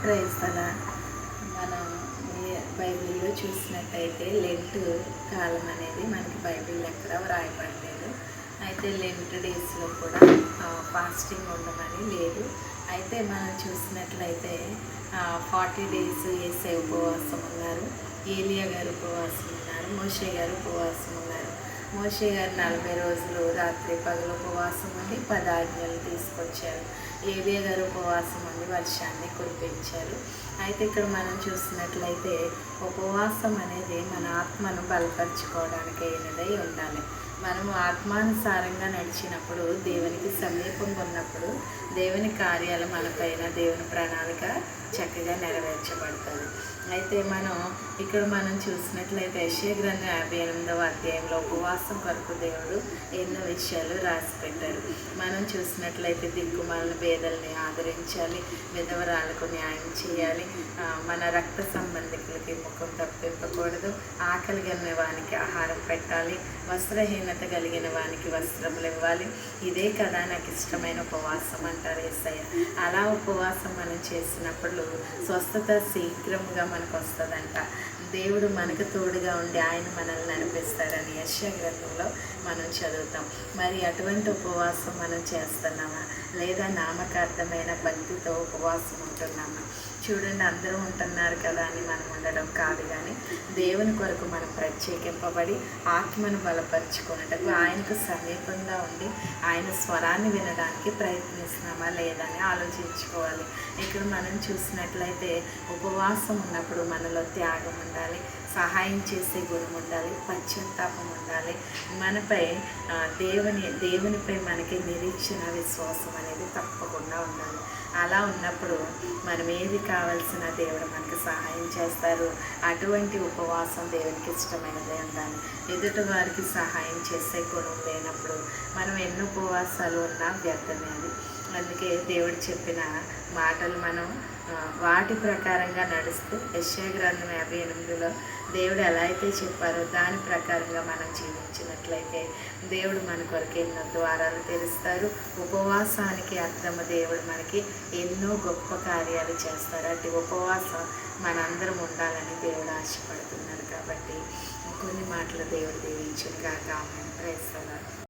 Praise అలా మనం బైబిల్లో చూసినట్టయితే లెంట్ కాలం అనేది మనకి బైబిల్ ఎక్కడ వ్రాయబడలేదు. అయితే లెంట్ డేస్లో కూడా ఫాస్టింగ్ ఉండమని లేదు. అయితే మనం చూసినట్లయితే 40 days యేసయ్య ఉపవాసం ఉన్నారు, ఏలియా గారు ఉపవాసం ఉన్నారు, మోషే గారు ఉపవాసం ఉన్నారు. మోషే గారు 40 రోజులు రాత్రి పగలు ఉపవాసం ఉండి 10 ఆజ్ఞలు తీసుకొచ్చారు. ఏలియా గారు ఉపవాసం ఉండి వర్షాన్ని కురిపించారు. అయితే ఇక్కడ మనం చూసినట్లయితే ఉపవాసం అనేది మన ఆత్మను బలపరుచుకోవడానికి అయినదై ఉండాలి. మనము ఆత్మానుసారంగా నడిచినప్పుడు, దేవునికి సమీపంగా ఉన్నప్పుడు దేవుని కార్యాలు మనపైన, దేవుని ప్రణాళిక చక్కగా నెరవేర్చబడుతుంది. అయితే మనం చూసినట్లయితే యెషయా గ్రంథం 58వ అధ్యాయంలో ఉపవాసం కొరకు దేవుడు ఎన్నో విషయాలు రాసి పెట్టారు. మనం చూసినట్లయితే దిక్కుమాలిన పేదల్ని ఆదరించాలి, విధవరాలకు న్యాయం చేయాలి, మన రక్త సంబంధికులకి ముఖం తప్పింపకూడదు, ఆకలి కలిగిన వానికి ఆహారం పెట్టాలి, వస్త్రహీనత కలిగిన వానికి వస్త్రములు ఇవ్వాలి. ఇదే కదా నాకు ఇష్టమైన ఉపవాసం అంటారు యేసయ్య. అలా ఉపవాసం మనం చేసినప్పుడు స్వస్థత శీఘ్రముగా మనకు వస్తుందంట. దేవుడు మనకు తోడుగా ఉండి ఆయన మనల్ని నడిపిస్తారని యెషయా గ్రంథంలో మనం చదువుతాం. మరి అటువంటి ఉపవాసం మనం చేస్తున్నామా, లేదా నామకార్థమైన భక్తితో ఉపవాసం ఉంటున్నామా? చూడండి, అందరూ ఉంటున్నారు కదా అని మనం ఉండడం కాదు, కానీ దేవుని కొరకు మనం ప్రత్యేకింపబడి ఆత్మను బలపరుచుకున్నటకు ఆయనకు సమీపంగా ఉండి ఆయన స్వరాన్ని వినడానికి ప్రయత్నిస్తున్నామా లేదని ఆలోచించుకోవాలి. ఇక్కడ మనం చూసినట్లయితే ఉపవాసం ఉన్నప్పుడు మనలో త్యాగం ఉండాలి, సహాయం చేసే గుణం ఉండాలి, పశ్చాత్తాపం ఉండాలి. మనపై దేవునిపై మనకి నిరీక్షణ, విశ్వాసం అనేది తప్పకుండా ఉండాలి. అలా ఉన్నప్పుడు మనం ఏది కావాల్సిన దేవుడు మనకు సహాయం చేస్తారు. అటువంటి ఉపవాసం దేవునికి ఇష్టమైనదే ఉండాలి. ఎదుటి వారికి సహాయం చేసే గుణం లేనప్పుడు మనం ఎన్ని ఉపవాసాలు ఉన్నా వ్యర్థమే అది. అందుకే దేవుడు చెప్పిన మాటలు మనం వాటి ప్రకారంగా నడుస్తూ యెషయా గ్రంథం 58లో దేవుడు ఎలా అయితే చెప్పారో దాని ప్రకారంగా మనం జీవించినట్లయితే దేవుడు మన కొరకు ఎన్నో ద్వారాలు తెరుస్తారు. ఉపవాసానికి అర్థము దేవుడు మనకి ఎన్నో గొప్ప కార్యాలు చేస్తారు. అటు ఉపవాసం మనందరం ఉండాలని దేవుడు ఆశపడుతున్నాడు. కాబట్టి కొన్ని మాటలు దేవుడు దీవించుగాక. ఆమేన్. Praise the lord.